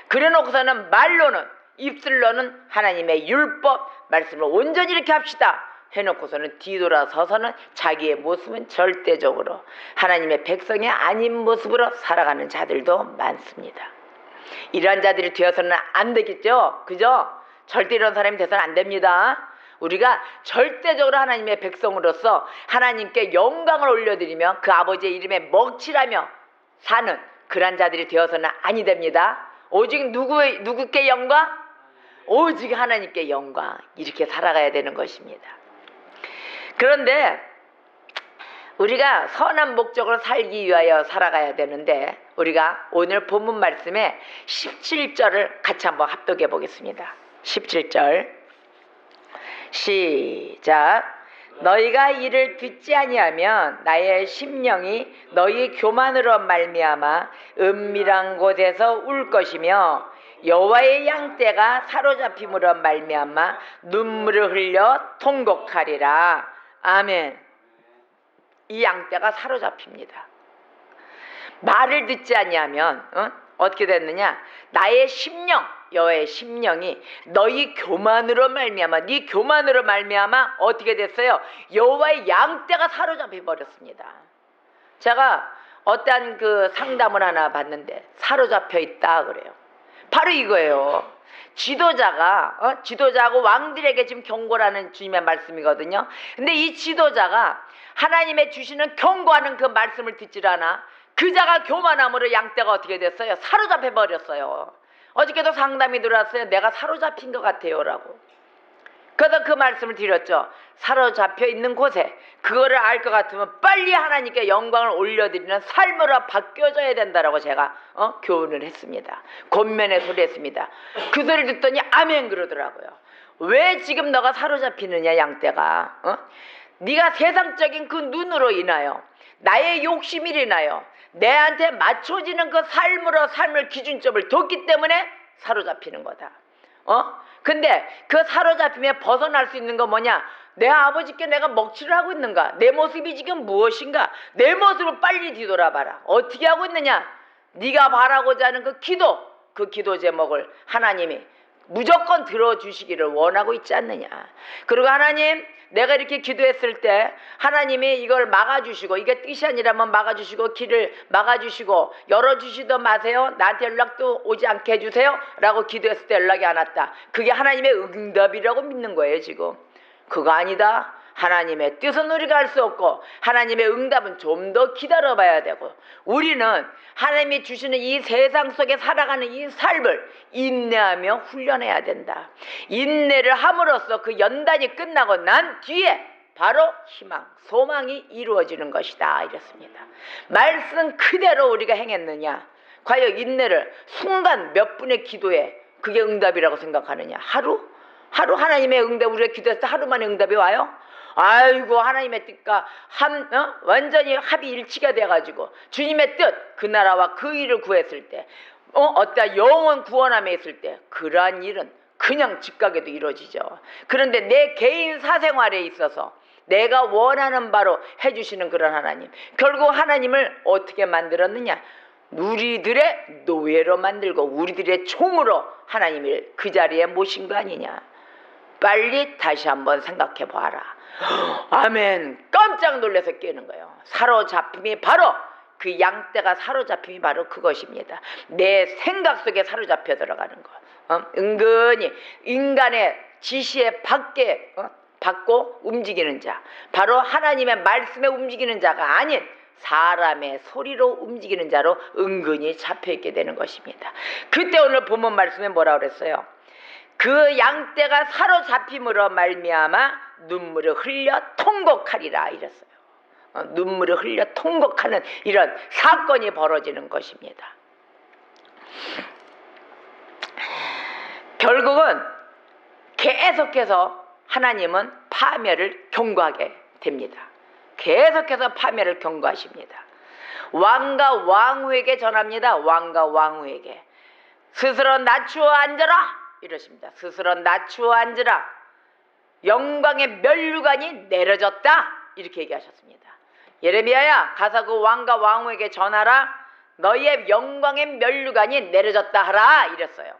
그래 놓고서는 말로는, 입술로는 하나님의 율법 말씀을 온전히 이렇게 합시다 해놓고서는 뒤돌아서서는 자기의 모습은 절대적으로 하나님의 백성이 아닌 모습으로 살아가는 자들도 많습니다. 이러한 자들이 되어서는 안 되겠죠? 그죠? 절대 이런 사람이 되어서는 안 됩니다. 우리가 절대적으로 하나님의 백성으로서 하나님께 영광을 올려드리며 그 아버지의 이름에 먹칠하며 사는 그러한 자들이 되어서는 아니 됩니다. 오직 누구께 영광? 오직 하나님께 영광. 이렇게 살아가야 되는 것입니다. 그런데 우리가 선한 목적으로 살기 위하여 살아가야 되는데 우리가 오늘 본문 말씀에 17절을 같이 한번 합독해 보겠습니다. 17절 시작. 너희가 이를 듣지 아니하면 나의 심령이 너희 교만으로 말미암아 은밀한 곳에서 울 것이며 여호와의 양떼가 사로잡힘으로 말미암아 눈물을 흘려 통곡하리라. 아멘. 이 양떼가 사로잡힙니다. 말을 듣지 아니하면 어떻게 됐느냐? 나의 심령, 여호와의 심령이 너희 교만으로 말미암아, 네 교만으로 말미암아 어떻게 됐어요? 여호와의 양떼가 사로잡혀 버렸습니다. 제가 어떠한 그 상담을 하나 받는데 사로잡혀 있다 그래요. 바로 이거예요. 지도자하고 왕들에게 지금 경고라는 주님의 말씀이거든요. 근데 이 지도자가 하나님의 주시는 경고하는 그 말씀을 듣질 않아. 그 자가 교만함으로 양떼가 어떻게 됐어요? 사로잡혀 버렸어요. 어저께도 상담이 들어왔어요. 내가 사로잡힌 것 같아요 라고. 그래서 그 말씀을 드렸죠. 사로잡혀 있는 곳에 그거를 알 것 같으면 빨리 하나님께 영광을 올려드리는 삶으로 바뀌어져야 된다라고 제가 교훈을 했습니다. 권면의 소리 했습니다. 그 소리를 듣더니 아멘 그러더라고요. 왜 지금 너가 사로잡히느냐 양떼가. 네가 세상적인 그 눈으로 인하여 나의 욕심을 인하여 내한테 맞춰지는 그 삶을 기준점을 뒀기 때문에 사로잡히는 거다. 근데 그 사로잡힘에 벗어날 수 있는 건 뭐냐? 내 아버지께 내가 먹칠을 하고 있는가? 내 모습이 지금 무엇인가? 내 모습을 빨리 뒤돌아봐라. 어떻게 하고 있느냐? 네가 바라고자 하는 그 기도 제목을 하나님이 무조건 들어주시기를 원하고 있지 않느냐. 그리고 하나님, 내가 이렇게 기도했을 때 하나님이 이걸 막아주시고, 이게 뜻이 아니라면 막아주시고 길을 막아주시고 열어주시도 마세요. 나한테 연락도 오지 않게 해주세요 라고 기도했을 때 연락이 안 왔다. 그게 하나님의 응답이라고 믿는 거예요 지금. 그거 아니다. 하나님의 뜻은 우리가 알 수 없고 하나님의 응답은 좀 더 기다려봐야 되고, 우리는 하나님이 주시는 이 세상 속에 살아가는 이 삶을 인내하며 훈련해야 된다. 인내를 함으로써 그 연단이 끝나고 난 뒤에 바로 희망, 소망이 이루어지는 것이다 이랬습니다. 말씀 그대로 우리가 행했느냐? 과연 인내를 순간 몇 분의 기도에 그게 응답이라고 생각하느냐? 하루 하나님의 응답, 우리가 기도했을 때 하루 만에 응답이 와요? 아이고, 하나님의 뜻과 완전히 합이 일치가 돼가지고 주님의 뜻, 그 나라와 그 일을 구했을 때, 어떠한 영혼 구원함에 있을 때 그러한 일은 그냥 즉각에도 이루어지죠. 그런데 내 개인 사생활에 있어서 내가 원하는 바로 해주시는 그런 하나님, 결국 하나님을 어떻게 만들었느냐? 우리들의 노예로 만들고 우리들의 종으로 하나님을 그 자리에 모신 거 아니냐? 빨리 다시 한번 생각해 봐라. 아멘. 깜짝 놀라서 깨는 거예요. 사로잡힘이 바로 그 양떼가 사로잡힘이 바로 그것입니다. 내 생각 속에 사로잡혀 들어가는 거. 은근히 인간의 지시에 받고 움직이는 자, 바로 하나님의 말씀에 움직이는 자가 아닌 사람의 소리로 움직이는 자로 은근히 잡혀있게 되는 것입니다. 그때 오늘 본문 말씀에 뭐라고 그랬어요? 그 양떼가 사로잡힘으로 말미암아 눈물을 흘려 통곡하리라 이랬어요. 눈물을 흘려 통곡하는 이런 사건이 벌어지는 것입니다. 결국은 계속해서 하나님은 파멸을 경고하게 됩니다. 계속해서 파멸을 경고하십니다. 왕과 왕후에게 전합니다. 왕과 왕후에게 스스로 낮추어 앉아라 이러십니다. 스스로 낮추어 앉으라. 영광의 면류관이 내려졌다 이렇게 얘기하셨습니다. 예레미야야, 가서 그 왕과 왕후에게 전하라. 너희의 영광의 면류관이 내려졌다 하라 이랬어요.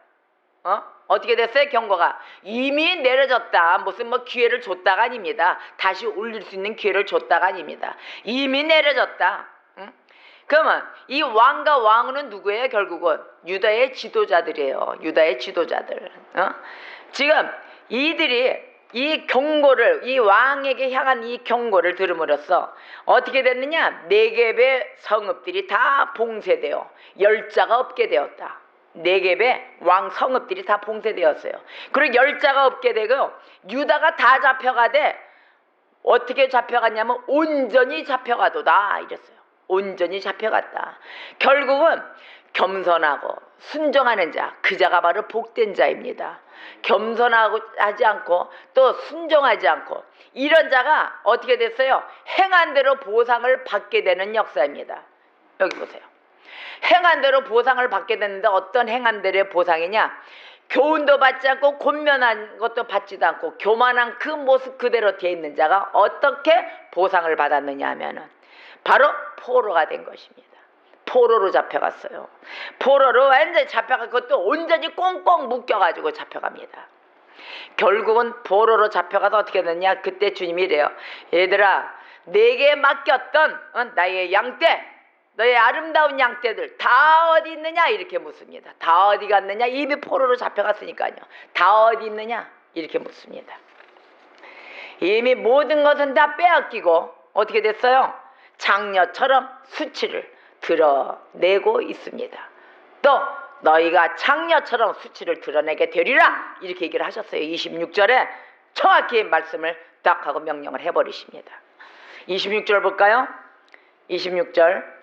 어떻게 됐어요? 경고가 이미 내려졌다. 무슨 기회를 줬다가 아닙니다. 다시 올릴 수 있는 기회를 줬다가 아닙니다. 이미 내려졌다. 그러면 이 왕과 왕후는 누구예요? 결국은 유다의 지도자들이에요. 유다의 지도자들. 지금 이들이 이 경고를, 이 왕에게 향한 이 경고를 들음으로써 어떻게 됐느냐? 네겝의 성읍들이 다 봉쇄되어 열자가 없게 되었다. 네겝의 왕 성읍들이 다 봉쇄되었어요. 그리고 열자가 없게 되고 유다가 다 잡혀가되 어떻게 잡혀갔냐면 온전히 잡혀가도다 이랬어요. 온전히 잡혀갔다. 결국은 겸손하고 순종하는 자, 그 자가 바로 복된 자입니다. 겸손하지 않고 또 순종하지 않고 이런 자가 어떻게 됐어요? 행한 대로 보상을 받게 되는 역사입니다. 여기 보세요. 행한 대로 보상을 받게 되는데 어떤 행한 대로의 보상이냐? 교훈도 받지 않고 권면한 것도 받지도 않고 교만한 그 모습 그대로 되어 있는 자가 어떻게 보상을 받았느냐 하면은 바로 포로가 된 것입니다. 포로로 잡혀갔어요. 포로로 완전히 잡혀가 그것도 온전히 꽁꽁 묶여가지고 잡혀갑니다. 결국은 포로로 잡혀가서 어떻게 됐냐? 그때 주님이 이래요. 얘들아, 내게 맡겼던 나의 양떼, 너의 아름다운 양떼들 다 어디 있느냐? 이렇게 묻습니다. 다 어디 갔느냐? 이미 포로로 잡혀갔으니까요. 다 어디 있느냐? 이렇게 묻습니다. 이미 모든 것은 다 빼앗기고 어떻게 됐어요? 장녀처럼 수치를 드러내고 있습니다. 또 너희가 장녀처럼 수치를 드러내게 되리라 이렇게 얘기를 하셨어요. 26절에 정확히 말씀을 딱 하고 명령을 해버리십니다. 26절 볼까요? 26절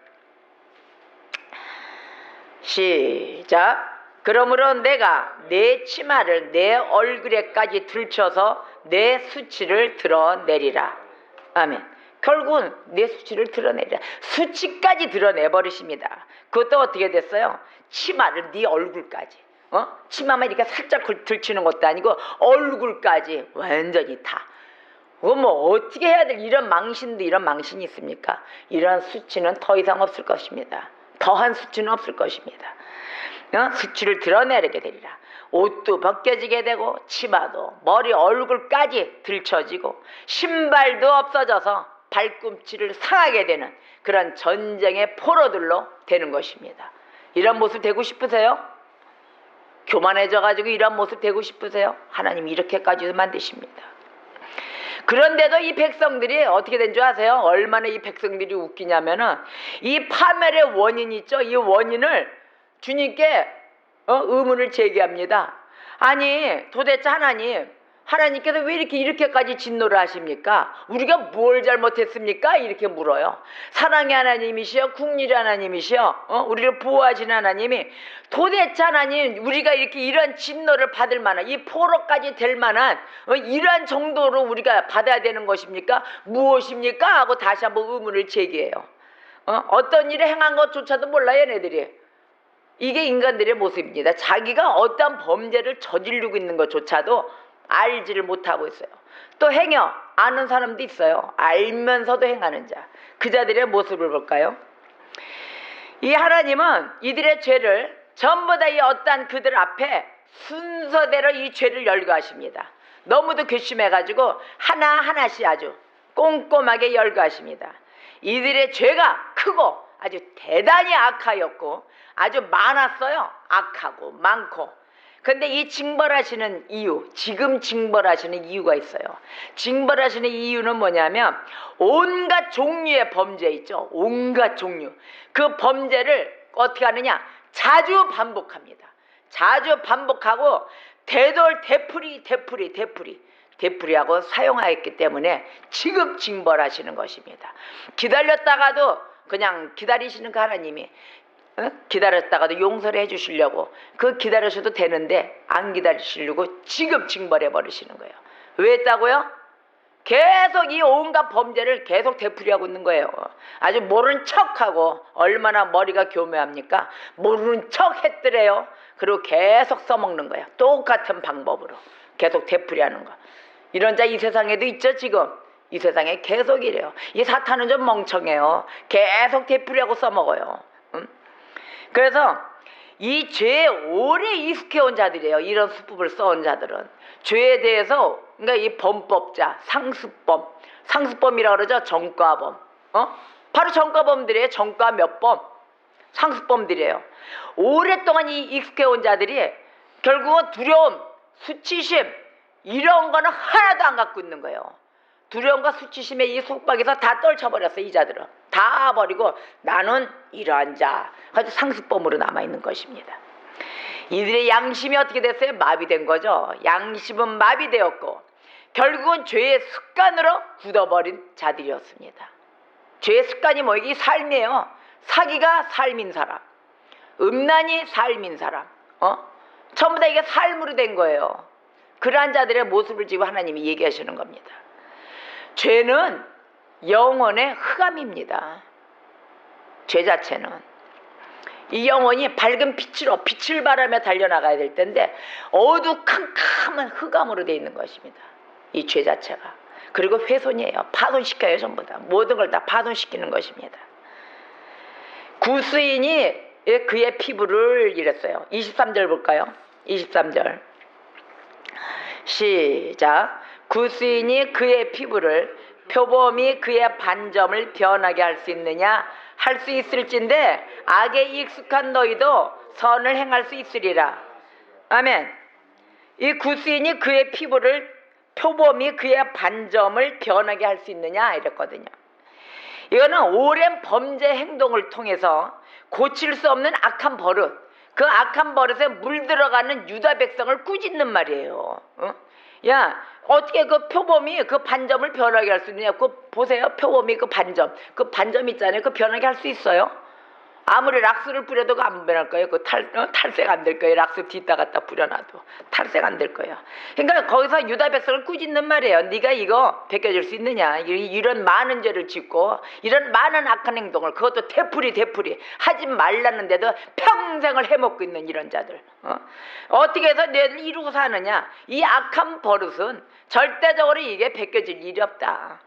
시작. 그러므로 내가 내 치마를 내 얼굴에까지 들쳐서 내 수치를 드러내리라. 아멘. 결국은 내 수치를 드러내리라. 수치까지 드러내버리십니다. 그것도 어떻게 됐어요? 치마를 네 얼굴까지. 치마만 이렇게 살짝 들치는 것도 아니고 얼굴까지 완전히 다. 뭐 어떻게 해야 될 이런 망신도 이런 망신이 있습니까? 이런 수치는 더 이상 없을 것입니다. 더한 수치는 없을 것입니다. 수치를 드러내게 되리라. 옷도 벗겨지게 되고 치마도 머리 얼굴까지 들쳐지고 신발도 없어져서 발꿈치를 상하게 되는 그런 전쟁의 포로들로 되는 것입니다. 이런 모습 되고 싶으세요? 교만해져가지고 이런 모습 되고 싶으세요? 하나님 이렇게까지 만드십니다. 그런데도 이 백성들이 어떻게 된 줄 아세요? 얼마나 이 백성들이 웃기냐면은 이 파멸의 원인 있죠? 이 원인을 주님께 의문을 제기합니다. 아니 도대체 하나님께서 왜 이렇게까지 진노를 하십니까? 우리가 뭘 잘못했습니까? 이렇게 물어요. 사랑의 하나님이시여 국리의 하나님이시여 우리를 보호하시는 하나님이 도대체 하나님 우리가 이렇게 이런 진노를 받을 만한 이 포로까지 될 만한 이러한 정도로 우리가 받아야 되는 것입니까? 무엇입니까? 하고 다시 한번 의문을 제기해요. 어떤 일을 행한 것조차도 몰라요 얘네들이. 이게 인간들의 모습입니다. 자기가 어떤 범죄를 저지르고 있는 것조차도 알지를 못하고 있어요. 또 행여 아는 사람도 있어요. 알면서도 행하는 자. 그 자들의 모습을 볼까요? 이 하나님은 이들의 죄를 전부 다 이 어떠한 그들 앞에 순서대로 이 죄를 열거하십니다. 너무도 괘씸해가지고 하나하나씩 아주 꼼꼼하게 열거하십니다. 이들의 죄가 크고 아주 대단히 악하였고 아주 많았어요. 악하고 많고. 근데 이 징벌하시는 이유, 지금 징벌하시는 이유가 있어요. 징벌하시는 이유는 뭐냐면 온갖 종류의 범죄 있죠. 온갖 종류. 그 범죄를 어떻게 하느냐? 자주 반복합니다. 자주 반복하고 되풀이하고 사용하였기 때문에 지금 징벌하시는 것입니다. 기다렸다가도 그냥 기다리시는 그 하나님이 기다렸다가도 용서를 해주시려고 그 기다리셔도 되는데 안 기다리시려고 지금 징벌해 버리시는 거예요. 왜 했다고요? 계속 이 온갖 범죄를 계속 되풀이하고 있는 거예요. 아주 모르는 척하고 얼마나 머리가 교묘합니까? 모르는 척 했더래요. 그리고 계속 써먹는 거예요. 똑같은 방법으로 계속 되풀이하는 거. 이런 자 이 세상에도 있죠 지금. 이 세상에 계속 이래요. 이 사탄은 좀 멍청해요. 계속 되풀이하고 써먹어요. 그래서 이 죄에 오래 익숙해온 자들이에요. 이런 수법을 써온 자들은 죄에 대해서 그러니까 이 범법자, 상습범이라고 그러죠. 전과범. 바로 전과범들이에요. 전과 몇 범, 상습범들이에요. 오랫동안 이 익숙해온 자들이 결국은 두려움, 수치심 이런 거는 하나도 안 갖고 있는 거예요. 두려움과 수치심의 이 속박에서 다 떨쳐버렸어요. 이 자들은 다 버리고 나는 이러한 자 아주 상습범으로 남아있는 것입니다. 이들의 양심이 어떻게 됐어요? 마비된 거죠. 양심은 마비되었고 결국은 죄의 습관으로 굳어버린 자들이었습니다. 죄의 습관이 뭐예요? 이 삶이에요. 사기가 삶인 사람, 음란이 삶인 사람, 전부 다 이게 삶으로 된 거예요. 그러한 자들의 모습을 지금 하나님이 얘기하시는 겁니다. 죄는 영혼의 흑암입니다. 죄 자체는 이 영혼이 밝은 빛으로 빛을 발하며 달려나가야 될 텐데 어두컴컴한 흑암으로 되어 있는 것입니다. 이 죄 자체가. 그리고 훼손이에요. 파손시켜요. 전부 다 모든 걸 다 파손시키는 것입니다. 구스인이 그의 피부를 이랬어요. 23절 볼까요? 23절 시작. 구스인이 그의 피부를 표범이 그의 반점을 변하게 할 수 있느냐? 할 수 있을진데 악에 익숙한 너희도 선을 행할 수 있으리라. 아멘. 이 구스인이 그의 피부를 표범이 그의 반점을 변하게 할 수 있느냐 이랬거든요. 이거는 오랜 범죄 행동을 통해서 고칠 수 없는 악한 버릇, 그 악한 버릇에 물들어가는 유다 백성을 꾸짖는 말이에요. 야, 어떻게 그 표범이 그 반점을 변하게 할 수 있느냐? 그 보세요. 표범이 그 반점 있잖아요. 그 변하게 할 수 있어요? 아무리 락스를 뿌려도 안 변할 거예요. 그 탈색 안 될 거예요. 락스 뒤따 갖다 뿌려놔도 탈색 안 될 거예요. 그러니까 거기서 유다 백성을 꾸짖는 말이에요. 네가 이거 벗겨줄 수 있느냐? 이런 많은 죄를 짓고 이런 많은 악한 행동을 그것도 되풀이 하지 말라는데도 평생을 해먹고 있는 이런 자들. 어떻게 해서 너희들 이루고 사느냐? 이 악한 버릇은 절대적으로 이게 벗겨질 일이 없다.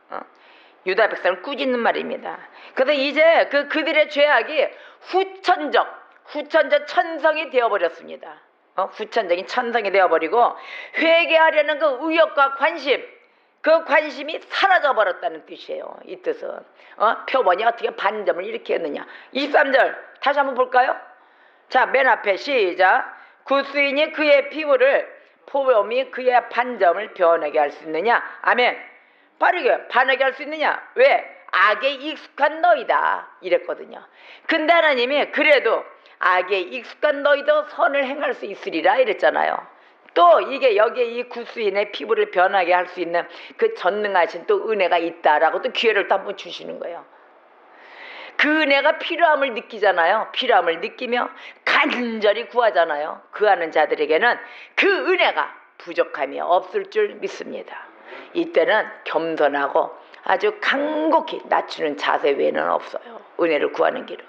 유다 백성을 꾸짖는 말입니다. 그래서 이제 그들의 죄악이 후천적 천성이 되어버렸습니다. 후천적인 천성이 되어버리고 회개하려는 그 의욕과 관심, 그 관심이 사라져버렸다는 뜻이에요. 이 뜻은 표본이 어떻게 반점을 이렇게 했느냐. 23절 다시 한번 볼까요? 자, 맨 앞에 시작. 구스인이 그의 피부를 표범이 그의 반점을 변하게 할 수 있느냐. 아멘. 빠르게 반하게 할 수 있느냐? 왜? 악에 익숙한 너희다 이랬거든요. 근데 하나님이 그래도 악에 익숙한 너희도 선을 행할 수 있으리라 이랬잖아요. 또 이게 여기에 이 구스인의 피부를 변하게 할 수 있는 그 전능하신 또 은혜가 있다라고 또 기회를 또 한번 주시는 거예요. 그 은혜가 필요함을 느끼잖아요. 필요함을 느끼며 간절히 구하잖아요. 구하는 자들에게는 그 은혜가 부족함이 없을 줄 믿습니다. 이때는 겸손하고 아주 간곡히 낮추는 자세 외에는 없어요. 은혜를 구하는 길은.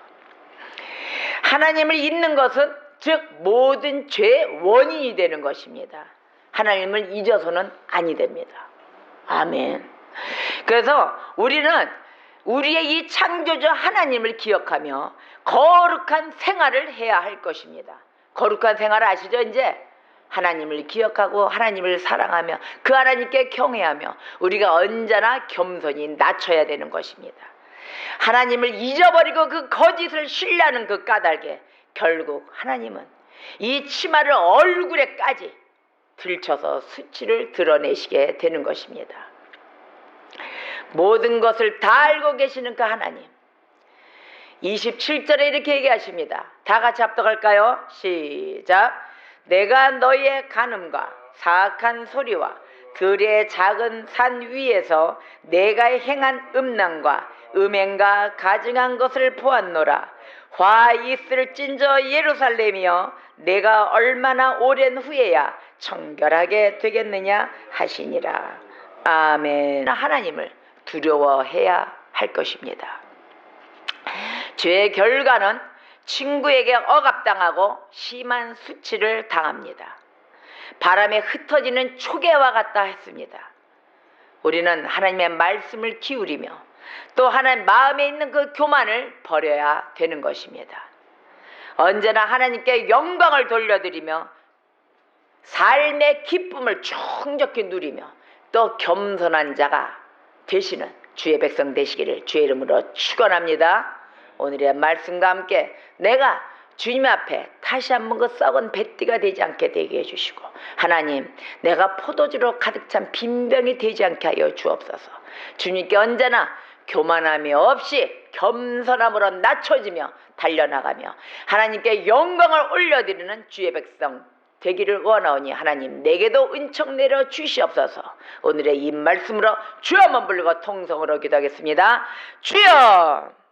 하나님을 잊는 것은 즉 모든 죄의 원인이 되는 것입니다. 하나님을 잊어서는 아니 됩니다. 아멘. 그래서 우리는 우리의 이 창조주 하나님을 기억하며 거룩한 생활을 해야 할 것입니다. 거룩한 생활 아시죠? 이제 하나님을 기억하고 하나님을 사랑하며 그 하나님께 경외하며 우리가 언제나 겸손히 낮춰야 되는 것입니다. 하나님을 잊어버리고 그 거짓을 신뢰하는 그 까닭에 결국 하나님은 이 치마를 얼굴에까지 들쳐서 수치를 드러내시게 되는 것입니다. 모든 것을 다 알고 계시는 그 하나님, 27절에 이렇게 얘기하십니다. 다 같이 합독할까요? 시작. 내가 너희의 간음과 사악한 소리와 들의 작은 산 위에서 내가 행한 음란과 음행과 가증한 것을 보았노라. 화 있을진저 예루살렘이여, 내가 얼마나 오랜 후에야 청결하게 되겠느냐 하시니라. 아멘. 하나님을 두려워해야 할 것입니다. 죄의 결과는 친구에게 억압당하고 심한 수치를 당합니다. 바람에 흩어지는 초계와 같다 했습니다. 우리는 하나님의 말씀을 기울이며 또 하나님 마음에 있는 그 교만을 버려야 되는 것입니다. 언제나 하나님께 영광을 돌려드리며 삶의 기쁨을 충족히 누리며 또 겸손한 자가 되시는 주의 백성 되시기를 주의 이름으로 축원합니다. 오늘의 말씀과 함께 내가 주님 앞에 다시 한번 그 썩은 뱃띠가 되지 않게 되게 해주시고, 하나님 내가 포도주로 가득 찬 빈병이 되지 않게 하여 주옵소서. 주님께 언제나 교만함이 없이 겸손함으로 낮춰지며 달려나가며 하나님께 영광을 올려드리는 주의 백성 되기를 원하오니 하나님 내게도 은총 내려 주시옵소서. 오늘의 이 말씀으로 주여 한번 부르고 통성으로 기도하겠습니다. 주여!